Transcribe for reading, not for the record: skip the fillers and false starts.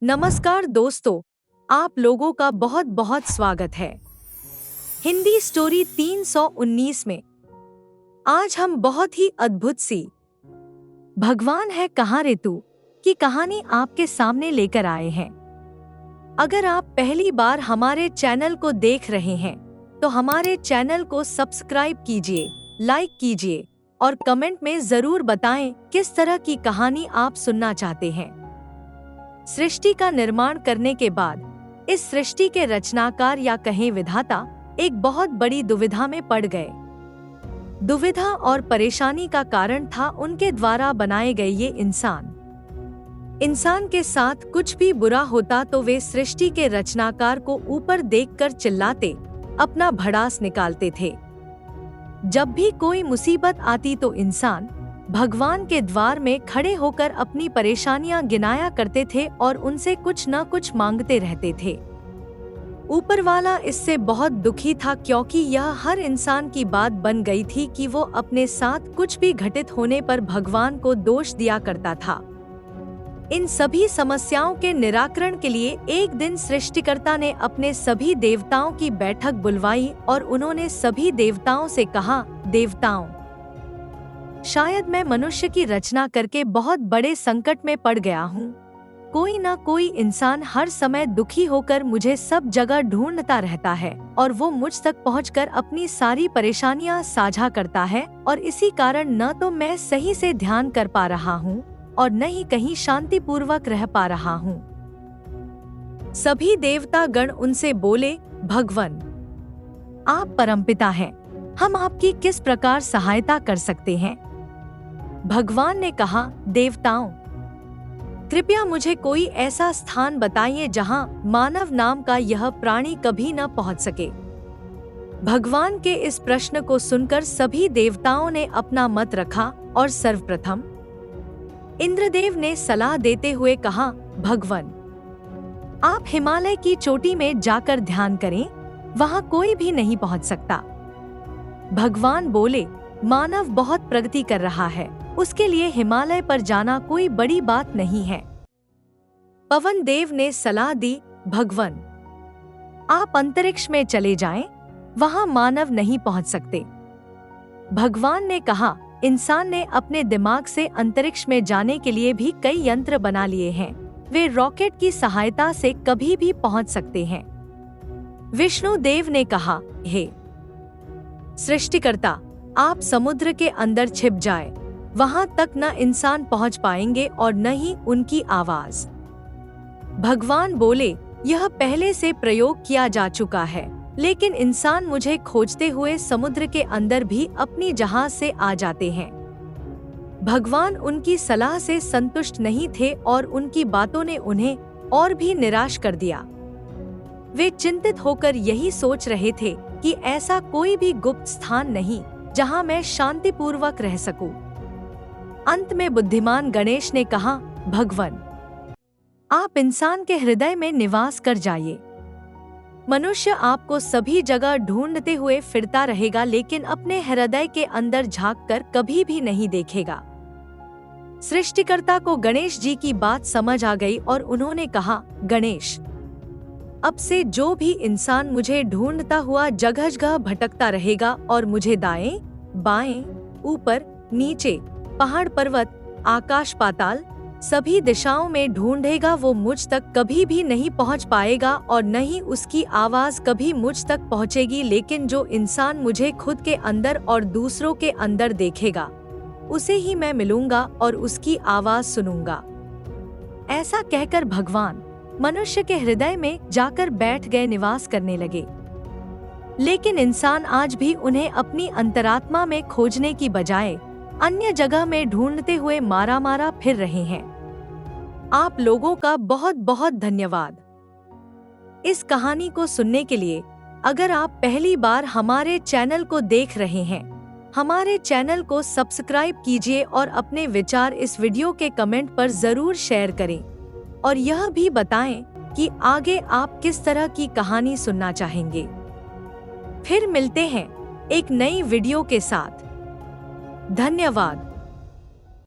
नमस्कार दोस्तों, आप लोगों का बहुत बहुत स्वागत है हिंदी स्टोरी 319 में। आज हम बहुत ही अद्भुत सी भगवान है कहाँ रे तू की कहानी आपके सामने लेकर आए हैं। अगर आप पहली बार हमारे चैनल को देख रहे हैं तो हमारे चैनल को सब्सक्राइब कीजिए, लाइक कीजिए और कमेंट में जरूर बताएं किस तरह की कहानी आप सुनना चाहते हैं। सृष्टि का निर्माण करने के बाद इस सृष्टि के रचनाकार या कहें विधाता एक बहुत बड़ी दुविधा में पड़ गए। दुविधा और परेशानी का कारण था उनके द्वारा बनाए गए ये इंसान के साथ कुछ भी बुरा होता तो वे सृष्टि के रचनाकार को ऊपर देखकर चिल्लाते, अपना भड़ास निकालते थे। जब भी कोई मुसीबत आती तो इंसान भगवान के द्वार में खड़े होकर अपनी परेशानियां गिनाया करते थे और उनसे कुछ न कुछ मांगते रहते थे। ऊपर वाला इससे बहुत दुखी था क्योंकि यह हर इंसान की बात बन गई थी कि वो अपने साथ कुछ भी घटित होने पर भगवान को दोष दिया करता था। इन सभी समस्याओं के निराकरण के लिए एक दिन सृष्टिकर्ता ने अपने सभी देवताओं की बैठक बुलवाई और उन्होंने सभी देवताओं से कहा, देवताओं, शायद मैं मनुष्य की रचना करके बहुत बड़े संकट में पड़ गया हूँ। कोई ना कोई इंसान हर समय दुखी होकर मुझे सब जगह ढूंढता रहता है और वो मुझ तक पहुंचकर अपनी सारी परेशानियां साझा करता है और इसी कारण न तो मैं सही से ध्यान कर पा रहा हूँ और न ही कहीं शांतिपूर्वक रह पा रहा हूँ। सभी देवता गण उनसे बोले, भगवान, आप परमपिता हैं, हम आपकी किस प्रकार सहायता कर सकते हैं? भगवान ने कहा, देवताओं, कृपया मुझे कोई ऐसा स्थान बताइए जहां मानव नाम का यह प्राणी कभी न पहुंच सके। भगवान के इस प्रश्न को सुनकर सभी देवताओं ने अपना मत रखा और सर्वप्रथम इंद्रदेव ने सलाह देते हुए कहा, भगवान, आप हिमालय की चोटी में जाकर ध्यान करें, वहां कोई भी नहीं पहुंच सकता। भगवान बोले, मानव बहुत प्रगति कर रहा है, उसके लिए हिमालय पर जाना कोई बड़ी बात नहीं है। पवन देव ने सलाह दी, भगवान, आप अंतरिक्ष में चले जाएं, वहां मानव नहीं पहुंच सकते। भगवान ने कहा, इंसान ने अपने दिमाग से अंतरिक्ष में जाने के लिए भी कई यंत्र बना लिए हैं, वे रॉकेट की सहायता से कभी भी पहुंच सकते हैं। विष्णु देव ने कहा, हे सृष्टिकर्ता, आप समुद्र के अंदर छिप जाए, वहां तक न इंसान पहुंच पाएंगे और न ही उनकी आवाज। भगवान बोले, यह पहले से प्रयोग किया जा चुका है, लेकिन इंसान मुझे खोजते हुए समुद्र के अंदर भी अपनी जहाज से आ जाते हैं। भगवान उनकी सलाह से संतुष्ट नहीं थे और उनकी बातों ने उन्हें और भी निराश कर दिया। वे चिंतित होकर यही सोच रहे थे कि ऐसा कोई भी गुप्त स्थान नहीं जहां मैं शांतिपूर्वक रह सकूं। अंत में बुद्धिमान गणेश ने कहा, भगवान, आप इंसान के हृदय में निवास कर जाइए। मनुष्य आपको सभी जगह ढूंढते हुए फिरता रहेगा लेकिन अपने हृदय के अंदर झांककर कभी भी नहीं देखेगा। सृष्टिकर्ता को गणेश जी की बात समझ आ गई और उन्होंने कहा, गणेश, अब से जो भी इंसान मुझे ढूंढता हुआ जगह जगह भटकता रहेगा और मुझे दाएं, बाएं, ऊपर, नीचे, पहाड़ पर्वत, आकाश पाताल सभी दिशाओं में ढूंढेगा, वो मुझ तक कभी भी नहीं पहुंच पाएगा और न ही उसकी आवाज कभी मुझ तक पहुंचेगी। लेकिन जो इंसान मुझे खुद के अंदर और दूसरों के अंदर देखेगा, उसे ही मैं मिलूंगा और उसकी आवाज सुनूंगा। ऐसा कहकर भगवान मनुष्य के हृदय में जाकर बैठ गए, निवास करने लगे। लेकिन इंसान आज भी उन्हें अपनी अंतरात्मा में खोजने की बजाय अन्य जगह में ढूंढते हुए मारा फिर रहे हैं। आप लोगों का बहुत बहुत धन्यवाद इस कहानी को सुनने के लिए। अगर आप पहली बार हमारे चैनल को देख रहे हैं, हमारे चैनल को सब्सक्राइब कीजिए और अपने विचार इस वीडियो के कमेंट पर जरूर शेयर करें और यह भी बताएं कि आगे आप किस तरह की कहानी सुनना चाहेंगे। फिर मिलते हैं एक नई वीडियो के साथ। धन्यवाद।